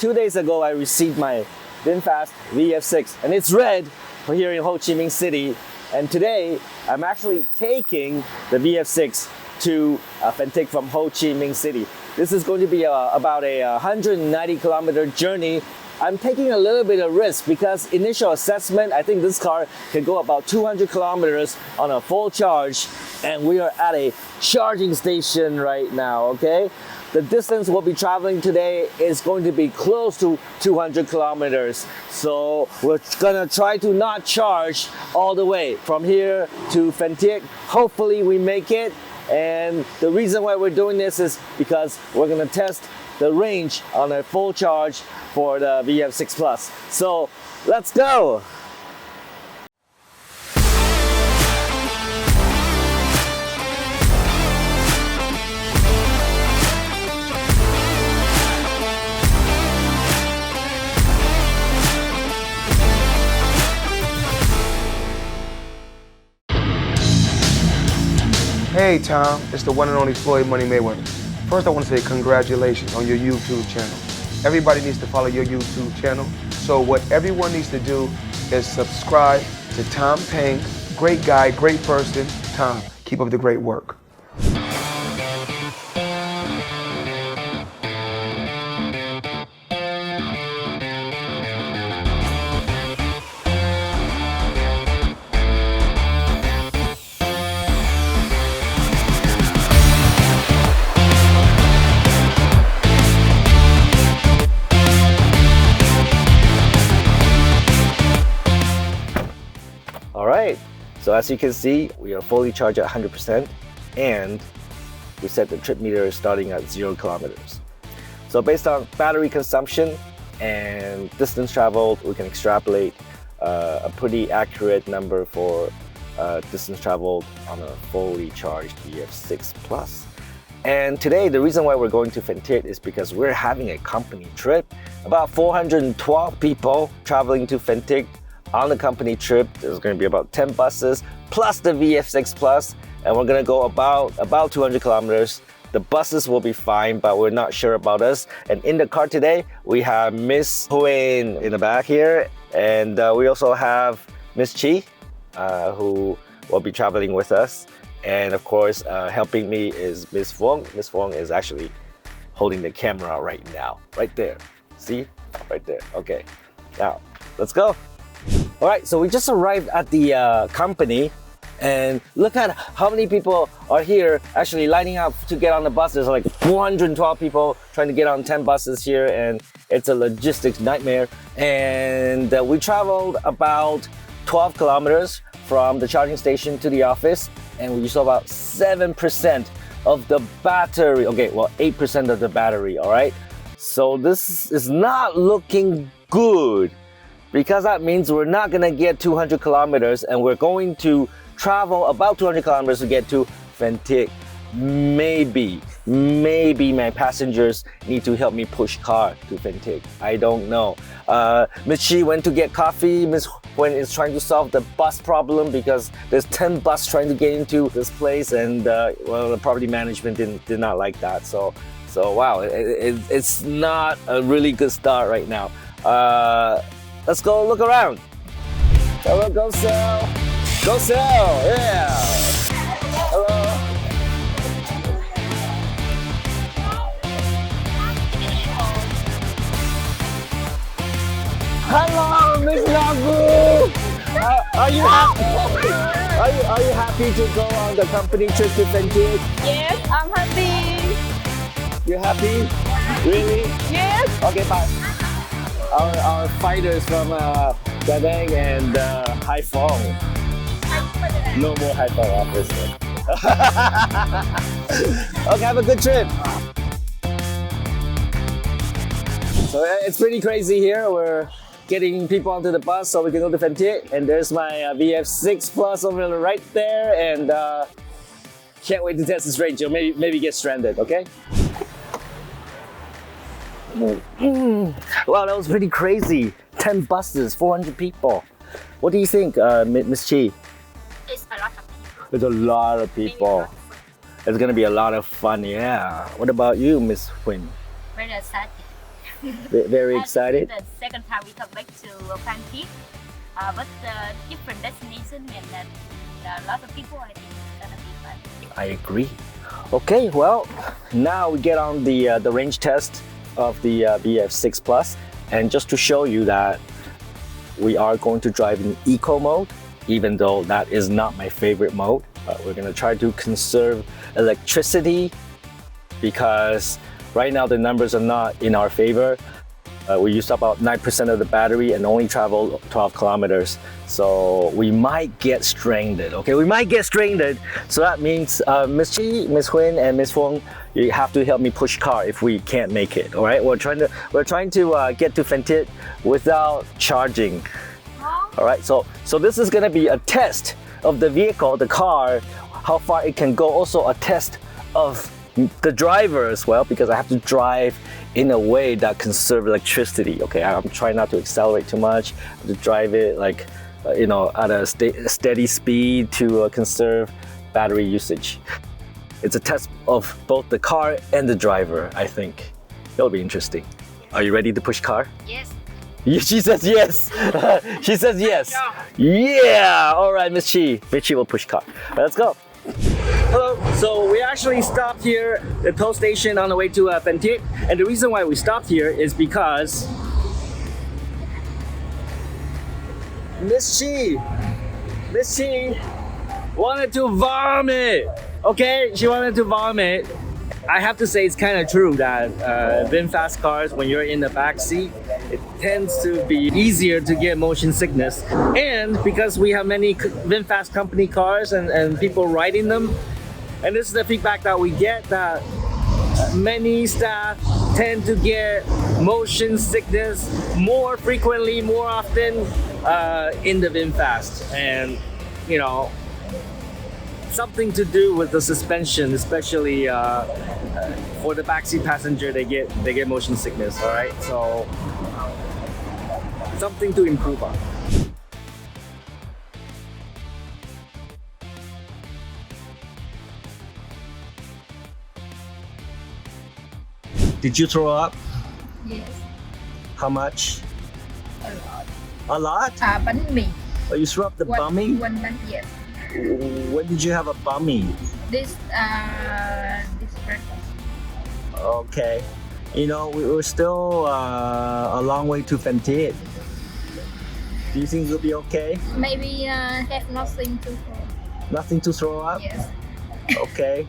2 days ago, I received my VinFast VF6, and it's red for here in Ho Chi Minh City. And today, I'm actually taking the VF6 to Phan Thiết from Ho Chi Minh City. This is going to be about a 190 kilometer journey. I'm taking a little bit of risk because initial assessment, I think this car can go about 200 kilometers on a full charge, and we are at a charging station right now, okay? The distance we'll be traveling today is going to be close to 200 kilometers. So we're gonna try to not charge all the way from here to Phan Thiết. Hopefully we make it. And the reason why we're doing this is because we're gonna test the range on a full charge for the VF6 Plus. So let's go. Hey Tom, it's the one and only Floyd Money Mayweather. First I want to say congratulations on your YouTube channel. Everybody needs to follow your YouTube channel. So what everyone needs to do is subscribe to Tom Pang. Great guy, great person. Tom, keep up the great work. Alright, so as you can see, we are fully charged at 100% and we set the trip meter starting at 0 kilometers. So based on battery consumption and distance traveled, we can extrapolate a pretty accurate number for distance traveled on a fully charged VF6 Plus. And today, the reason why we're going to Phan Thiết is because we're having a company trip. About 412 people traveling to Phan Thiết. On the company trip, there's going to be about 10 buses plus the VF6 Plus, and we're going to go about 200 kilometers. The buses will be fine, but we're not sure about us. And in the car today, we have Miss Huyen in the back here, and we also have Miss Chi, who will be traveling with us. And of course, helping me is Miss Phuong. Miss Phuong is actually holding the camera right now, right there. See, right there. Okay, now let's go. All right, so we just arrived at the company, and look at how many people are here actually lining up to get on the bus. There's like 412 people trying to get on 10 buses here, and it's a logistics nightmare. And we traveled about 12 kilometers from the charging station to the office, and we used about 7% of the battery. Okay, well, 8% of the battery, all right? So this is not looking good, because that means we're not gonna get 200 kilometers and we're going to travel about 200 kilometers to get to Phan Thiết. Maybe my passengers need to help me push car to Phan Thiết. I don't know. Miss Chi went to get coffee. Miss Huyen is trying to solve the bus problem because there's 10 buses trying to get into this place, and well, the property management did not like that. So wow, it's not a really good start right now. Let's go look around. Hello, go sell. Go sell, yeah. Hello. Hello, Miss Nagu. Are you happy? Are you happy to go on the company trip to Phan Thiết? Yes, I'm happy. You happy? Really? Yes. Okay, bye. Our fighters from Da Nang and Hai Phong. No more Hai Phong, obviously. Okay, have a good trip. So it's pretty crazy here. We're getting people onto the bus so we can go to Phan Thiết. And there's my VF6 Plus over right there. And can't wait to test this range. Or maybe get stranded, okay? Wow, that was pretty crazy. 10 buses, 400 people. What do you think, Miss Chi? It's a lot of people. There's a lot of people. It's gonna be a lot of fun, yeah. What about you, Miss Huyen? Very excited. Very excited. The second time we come back to Phan Thiết, but different destination and a lot of people. I think it's gonna be fun. I agree. Okay, well, now we get on the range test of the VF6 Plus, and just to show you that we are going to drive in eco mode, even though that is not my favorite mode. We're gonna try to conserve electricity because right now the numbers are not in our favor. We used about 9% of the battery and only travel 12 kilometers. So we might get stranded, okay? We might get stranded. So that means Miss Chi, Miss Huyen, and Miss Fong, you have to help me push car if we can't make it, all right? We're trying to get to Phan Thiết without charging. All right, so this is gonna be a test of the vehicle, the car, how far it can go. Also a test of the driver as well, because I have to drive in a way that conserves electricity. Okay, I'm trying not to accelerate too much. I have to drive it like, at a steady speed to conserve battery usage. It's a test of both the car and the driver, I think. It'll be interesting. Are you ready to push car? Yes. She says yes. She says yes. Yeah. All right, Miss Chi. Miss Chi will push car. Let's go. Hello. So we actually stopped here at the toll station on the way to Phan Thiết, and the reason why we stopped here is because Miss Chi wanted to vomit. Okay, she wanted to vomit. I have to say it's kind of true that VinFast cars, when you're in the back seat, it tends to be easier to get motion sickness. And because we have many VinFast company cars and people riding them, and this is the feedback that we get, that many staff tend to get motion sickness more frequently, more often in the VinFast. And, something to do with the suspension, especially for the backseat passenger, they get motion sickness. All right, so something to improve on. Did you throw up? Yes. How much? A lot. A lot? Bánh mì. Oh, you threw up the bummy? One bánh, yes. When did you have a bummy? This breakfast. Okay. We're still a long way to Phan Thiết. Do you think you'll be okay? Maybe have nothing to throw. Nothing to throw up? Yes. Okay.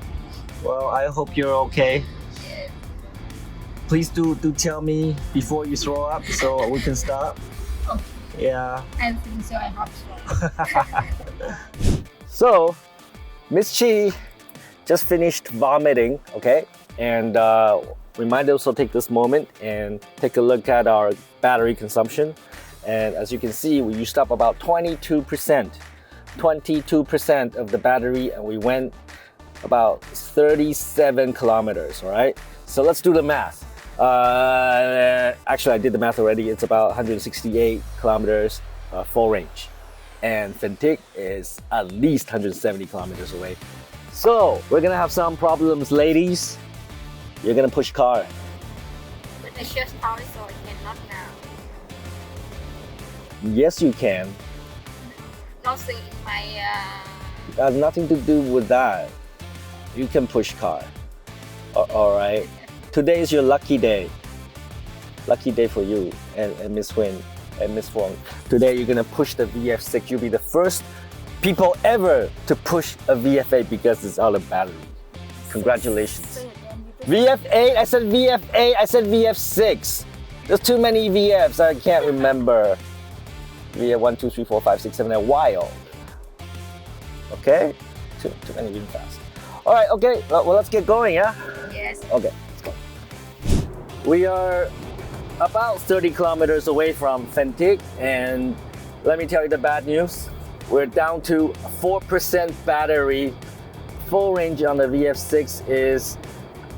Well, I hope you're okay. Yes. Please do tell me before you throw up so we can stop. Okay. Yeah. I think so. I hope so. So, Miss Chi just finished vomiting, okay? And we might also take this moment and take a look at our battery consumption. And as you can see, we used up about 22% of the battery, and we went about 37 kilometers, all right? So let's do the math. Actually, I did the math already. It's about 168 kilometers full range. And Phan Thiết is at least 170 kilometers away. So we're gonna have some problems, ladies. You're gonna push car. But I just started, so I cannot now. Yes, you can. Nothing in my. It has nothing to do with that. You can push car. All right. Today is your lucky day. Lucky day for you and Miss Huyen and Miss Fong. Today you're gonna push the VF6. You'll be the first people ever to push a VF8 because it's out of battery. Congratulations. VF8? I said VF8. I said VF6. There's too many VFs. I can't remember. VF 1, 2, 3, 4, 5, 6, 7, 8. Wild. Okay? Too many really fast. All right. Okay. Well, let's get going. Yeah. Yes. Okay. Let's go. We are about 30 kilometers away from Phan Thiết, and let me tell you the bad news. We're down to 4% battery. Full range on the VF6 is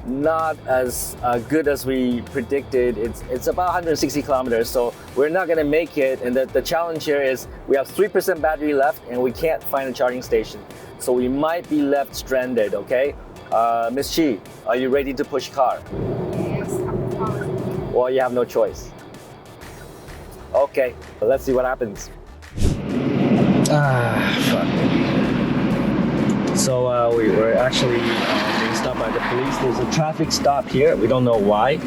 not as good as we predicted. It's about 160 kilometers, so we're not gonna make it. And the challenge here is we have 3% battery left and we can't find a charging station. So we might be left stranded, okay? Miss Chi, are you ready to push car? Yes, of course. or you have no choice? Okay, let's see what happens. Fuck. So we were actually being stopped by the police. There's a traffic stop here. We don't know why.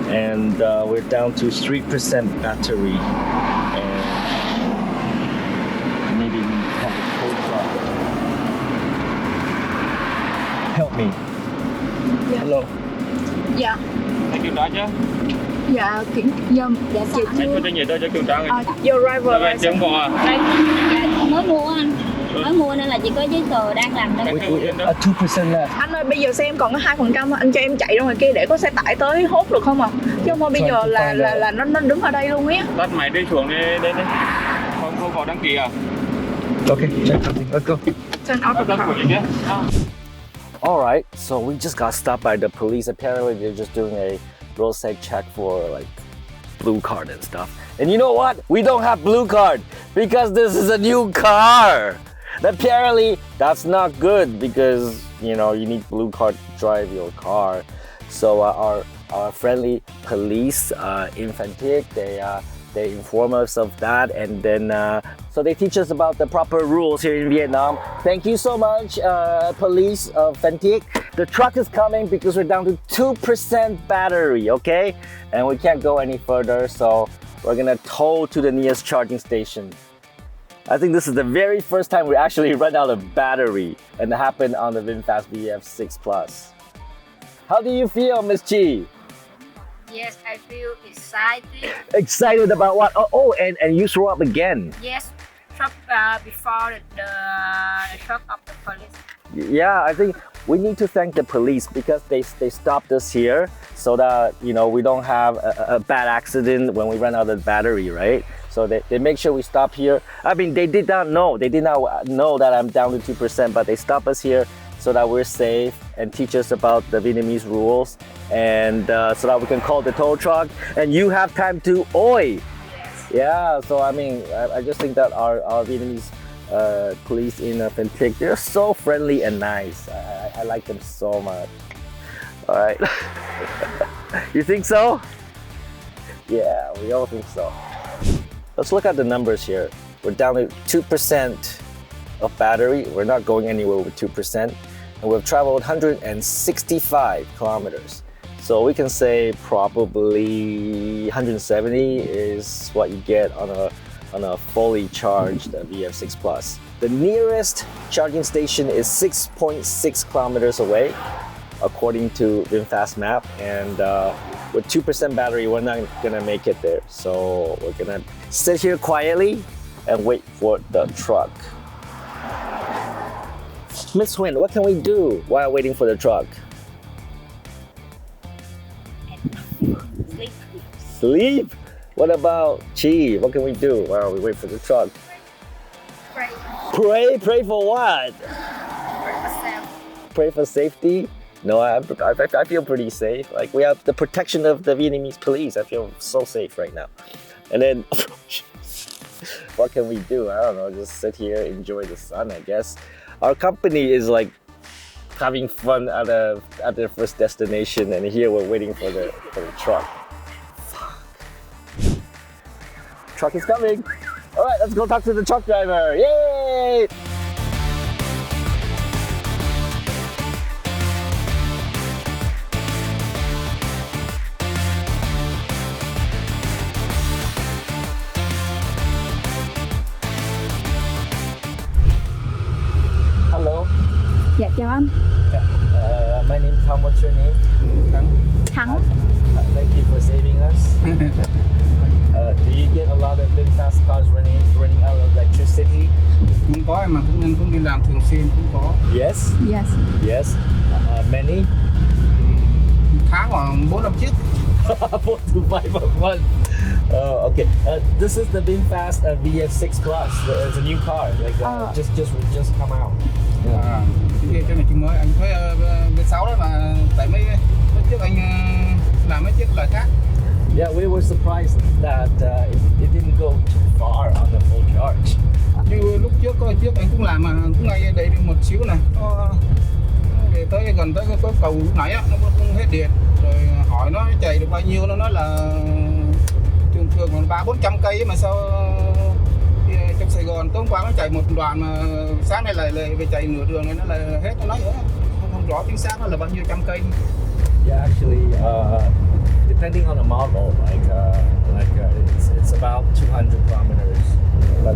And we're down to 3% battery. And maybe we have a cold drop. Help me. Yeah. Hello. Dạ. Anh kiểm tra chưa? Dạ kiểm dùm. Dạ chị Anh chưa. có tên gì tôi cho kiểm tra rồi. Your driver Về tiếng bộ à? Đây, dạ, mới mua anh. Mới mua nên là chỉ có giấy tờ đang làm đây. 2% left. Anh ơi bây giờ xe em còn có 2%, anh cho em chạy ra ngoài kia để có xe tải tới hốt được không ạ? Chứ không thôi bây giờ là nó đứng ở đây luôn á. Tắt máy đi xuống đi, đây. Không có đăng ký à? Okay, check something. Let's go. Turn off the car. Alright, so we just got stopped by the police. Apparently they're just doing a roadside check for like blue card and stuff. And you know what? We don't have blue card because this is a new car. Apparently that's not good because you know you need blue card to drive your car. So our friendly police in Phan Thiết, they inform us of that, and then so they teach us about the proper rules here in Vietnam. Thank you so much, police of Phan Thiết. The truck is coming because we're down to 2% battery, okay? And we can't go any further, so we're gonna tow to the nearest charging station. I think this is the very first time we actually run out of battery, and it happened on the VinFast VF6 Plus. How do you feel, Miss Chi? Yes, I feel excited. Excited about what? Oh, and you throw up again. Yes, truck before the truck of the police. Yeah, I think we need to thank the police because they stopped us here so that you know we don't have a bad accident when we run out of battery, right? So they make sure we stop here. I mean, they did not know that I'm down to 2%, but they stop us here so that we're safe and teach us about the Vietnamese rules, and so that we can call the tow truck and you have time to oi. Yeah, so I mean, I just think that our Vietnamese police in Phan Thiết, they're so friendly and nice. I like them so much. All right. You think so? Yeah, we all think so. Let's look at the numbers here. We're down to 2% of battery. We're not going anywhere with 2%. And we've traveled 165 kilometers. So we can say probably 170 is what you get on a fully charged VF6 Plus. The nearest charging station is 6.6 kilometers away, according to VinFast map. And with 2% battery, we're not gonna make it there. So we're gonna sit here quietly and wait for the truck. Miss Huynh, what can we do while waiting for the truck? Sleep. Sleep? What about Chi? What can we do while we wait for the truck? Pray. Pray? Pray for what? Pray for self. Pray for safety? No, I feel pretty safe. Like, we have the protection of the Vietnamese police. I feel so safe right now. And then, what can we do? I don't know, just sit here, enjoy the sun, I guess. Our company is like having fun at their first destination, and here we're waiting for the truck. Fuck. Truck is coming. All right, let's go talk to the truck driver. Yay! Hello. Dạ chào anh. My name is Tom. What's your name? Thắng. Thank you for saving us. Do you get a lot of VinFast cars running out of electricity? Cũng có mà cũng đi làm thường xuyên cũng có. Yes. Yes. Yes. Many. Tháng khoảng 4-5 chiếc. 4 to 5 of one. Okay. This is the VinFast VF6 Plus. It's a new car. Like just come out. Cái này chiếc mới. Anh thấy V6 đó mà tại mấy chiếc anh làm mấy chiếc loại khác. Yeah, we were surprised that it didn't go too far on the full charge. Như lúc trước có chiếc anh cũng làm mà cũng ngay đây đi một xíu này. Để tới gần tới cái cầu lúc nãy á, nó không hết điện. Rồi hỏi hỏi nó chạy được bao nhiêu, nó nói là thường thường 300-400 cây ấy, mà sao trong Sài Gòn tối hôm qua nó chạy một đoạn mà sáng nay lại về chạy nửa đường này nó là hết, nó nói nữa không rõ chính xác nó là bao nhiêu trăm cây. Yeah, actually, depending on the model, it's about 200 kilometers.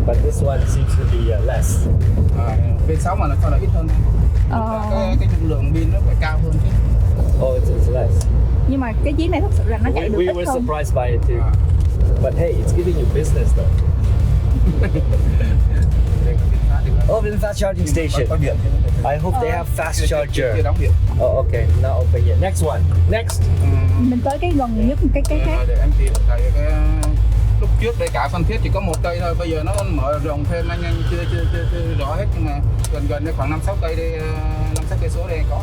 But this one seems to be less. V6 mà nó cho là ít hơn. Cái trọng lượng pin nó phải cao hơn chứ. Oh, it's less. Nhưng mà cái chiếc này thật sự là nó chạy được We ít were hơn. surprised by it too. But hey, it's giving you business though. Oh, VinFast charging station. I hope they have fast charger. Chưa đóng điện. Oh, okay. Not open yet. Next one. Next. Mình tới cái gần nhất cái khác. Để em tìm cái lúc trước đây cả Phan Thiết chỉ có một cây thôi, bây giờ nó mở rộng thêm anh chưa rõ hết, nhưng mà gần đây khoảng 5-6 cây đây, 5-6 cây số đây có.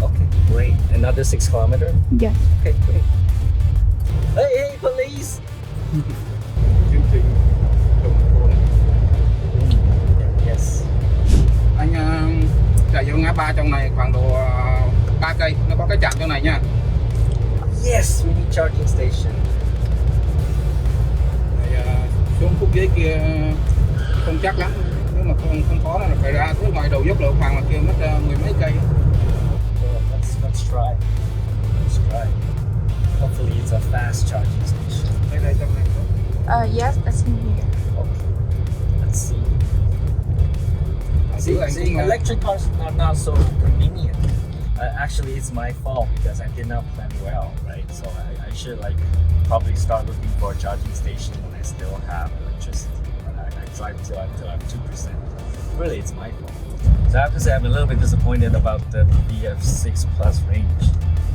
Okay, great. Another 6 kilometers. Dạ. Okay, great. Hey, police. Chương trình đồng cồn. Yes. Anh chạy vô ngã ba trong này khoảng độ 3 cây, nó có cái trạm trong này nha. Yes, we need charging station. Xuống khúc dưới kia không chắc lắm, nếu mà không có là phải ra tới ngoài đầu dốc lộ hoàng là kia mất 10 mấy cây. Let's try. Let's try. Hopefully it's a fast charging station. Đây trong này. Yes, that's in here. Okay. Let's see. See, electric cars are not so convenient. Actually, it's my fault because I did not plan well, right? So I should probably start looking for a charging station when I still have electricity. But I drive till I'm 2%. Really, it's my fault. So I have to say I'm a little bit disappointed about the VF6 Plus range.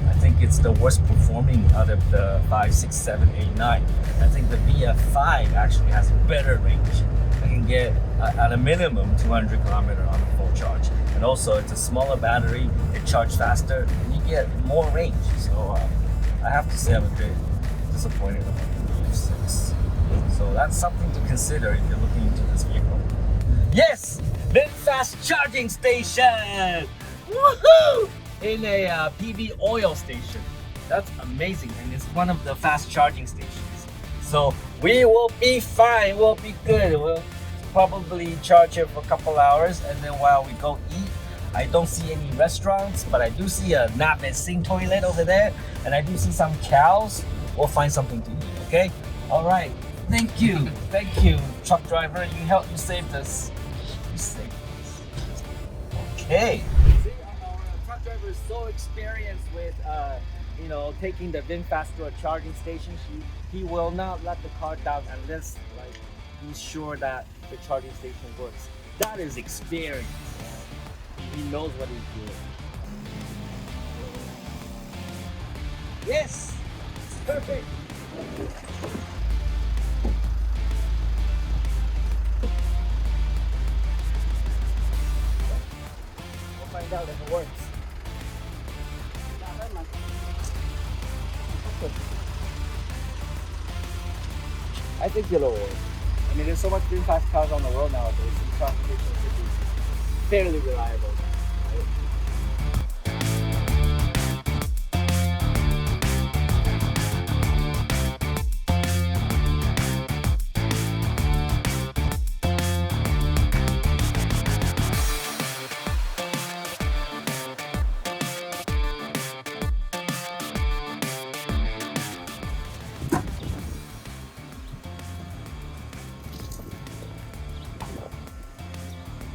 I think it's the worst performing out of the 5, 6, 7, 8, 9. I think the VF5 actually has better range. I can get at a minimum 200 kilometers on a full charge. And also it's a smaller battery, it charges faster, and you get more range. So I have to say I'm a bit disappointed about the VF6. So that's something to consider if you're looking into this vehicle. Yes! VinFast charging station! Woohoo! In a PV oil station. That's amazing, and it's one of the fast charging stations. So we will be fine, we'll be good. We'll probably charge it for a couple hours, and then while we go eat, I don't see any restaurants, but I do see a nap and sing toilet over there, and I do see some cows. We'll find something to eat, okay? All right, thank you, truck driver. You saved us. You saved us. Okay. See, our truck driver is so experienced with, taking the VinFast to a charging station. He will not let the car down unless, he's sure that the charging station works. That is experience. He knows what he's doing. Yes, it's perfect. We'll find out if it works. I think it'll work. I mean, there's so much VinFast cars on the road nowadays. The transportation should be fairly reliable. Right?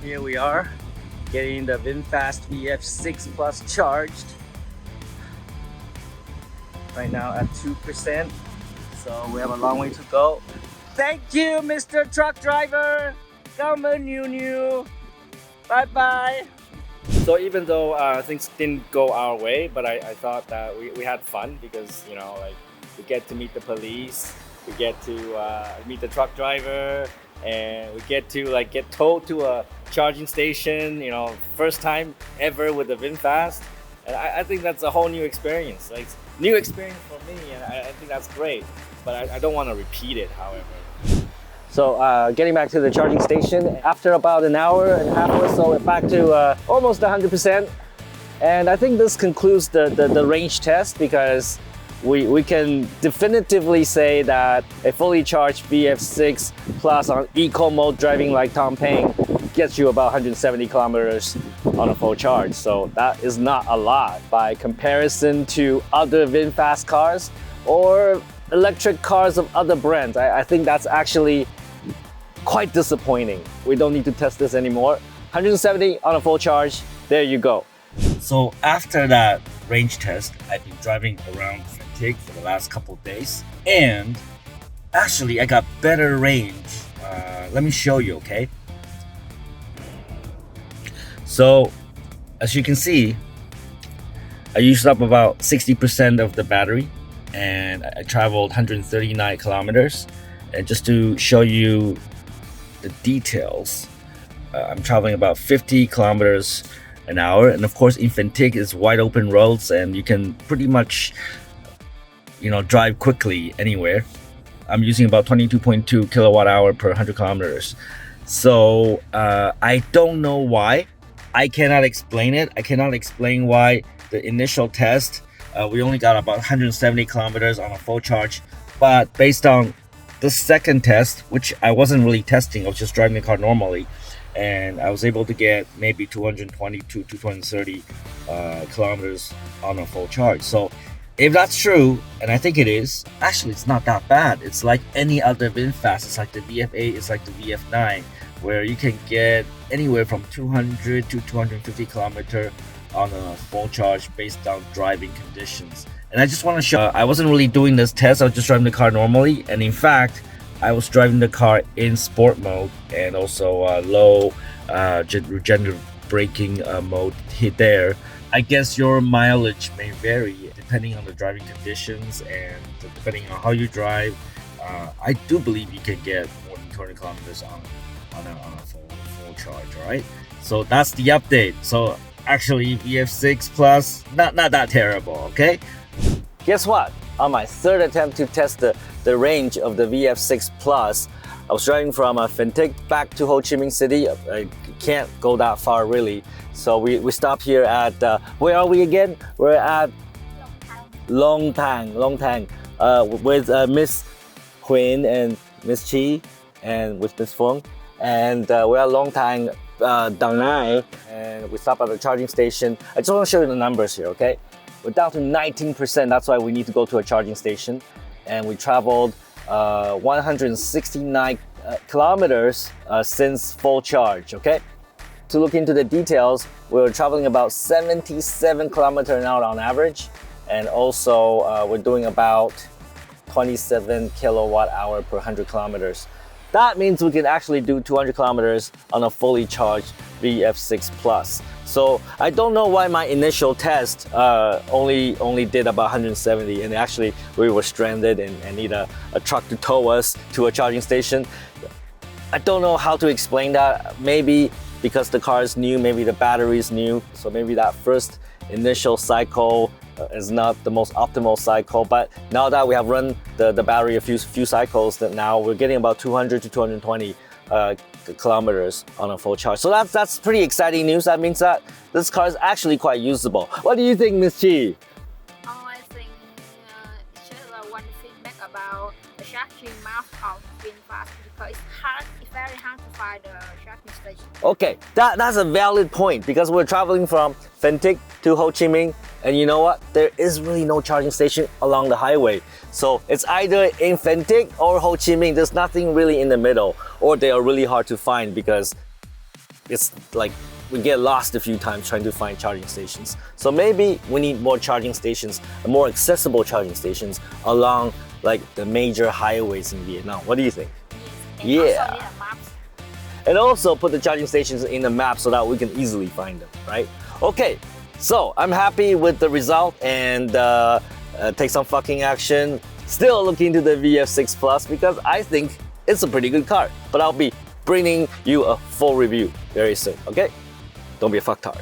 Here we are, getting the VinFast VF6 Plus charged. Right now at 2%, so we have a long way to go. Thank you, Mr. Truck Driver. Come on, new. Bye bye. So even though things didn't go our way, but I thought that we had fun because we get to meet the police, we get to meet the truck driver, and we get to get towed to a charging station, first time ever with the VinFast. And I think that's a whole new experience, new experience for me, and I think that's great. But I don't want to repeat it, however. So getting back to the charging station, after about an hour and a half or so, we're back to almost 100%. And I think this concludes the range test because we can definitively say that a fully charged VF6 Plus on eco mode driving like Tom Payne gets you about 170 kilometers on a full charge. So that is not a lot by comparison to other VinFast cars or electric cars of other brands. I think that's actually quite disappointing. We don't need to test this anymore. 170 on a full charge, there you go. So after that range test, I've been driving around Phan Thiết for the last couple of days, and actually I got better range. Let me show you, okay? So as you can see, I used up about 60% of the battery, and I traveled 139 kilometers. And just to show you the details, I'm traveling about 50 kilometers an hour, and of course in Phan Thiết is wide open roads and you can pretty much, you know, drive quickly anywhere. I'm using about 22.2 kilowatt hour per 100 kilometers. So I don't know why. I cannot explain it. I cannot explain why the initial test we only got about 170 kilometers on a full charge, but based on the second test, which I wasn't really testing, I was just driving the car normally, and I was able to get maybe 220 to 230 kilometers on a full charge. So if that's true, and I think it is, actually it's not that bad. It's like any other VinFast. It's like the VF8, it's like the VF9, where you can get anywhere from 200 to 250 kilometer on a full charge based on driving conditions. And I just want to show, I wasn't really doing this test, I was just driving the car normally, and in fact I was driving the car in sport mode and also low regenerative braking mode hit there. I guess your mileage may vary depending on the driving conditions and depending on how you drive. I do believe you can get more than 200 kilometers on a full charge, alright? So that's the update. So actually VF6 Plus, not that terrible, okay? Guess what? On my third attempt to test the range of the VF6 Plus, I was driving from Phan Thiết back to Ho Chi Minh City. I can't go that far really. So we stopped here at, where are we again? We're at Long Tang with Miss Quinn and Miss Chi and with Miss Fung. And we're at Long Tang, Dang Nai, and we stopped at the charging station. I just want to show you the numbers here, okay? We're down to 19%, that's why we need to go to a charging station. And we traveled 169 kilometers since full charge, okay? To look into the details, we were traveling about 77 kilometers an hour on average. And also we're doing about 27 kilowatt hour per 100 kilometers. That means we can actually do 200 kilometers on a fully charged VF6 Plus. So I don't know why my initial test only did about 170, and actually we were stranded and need a truck to tow us to a charging station. I don't know how to explain that. Maybe because the car is new, maybe the battery is new, so maybe that first initial cycle is not the most optimal cycle. But now that we have run the battery a few cycles, that now we're getting about 200 to 220 kilometers on a full charge. So that's pretty exciting news. That means that this car is actually quite usable. What do you think, Miss Chi? Oh, I think it's just one feedback about the charging map of VinFast, because it's very hard to find the charging station. Okay, that's a valid point, because we're traveling from Phan Thiết to Ho Chi Minh, and you know what? There is really no charging station along the highway. So it's either in Phan Thiết or Ho Chi Minh. There's nothing really in the middle, or they are really hard to find because it's like we get lost a few times trying to find charging stations. So maybe we need more charging stations, more accessible charging stations along like the major highways in Vietnam. What do you think? Yes. Yeah. Also need a maps. And also put the charging stations in the map so that we can easily find them, right? Okay, so I'm happy with the result, and take some fucking action. Still look into the VF6 Plus because I think it's a pretty good car. But I'll be bringing you a full review very soon, okay? Don't be a fucktard.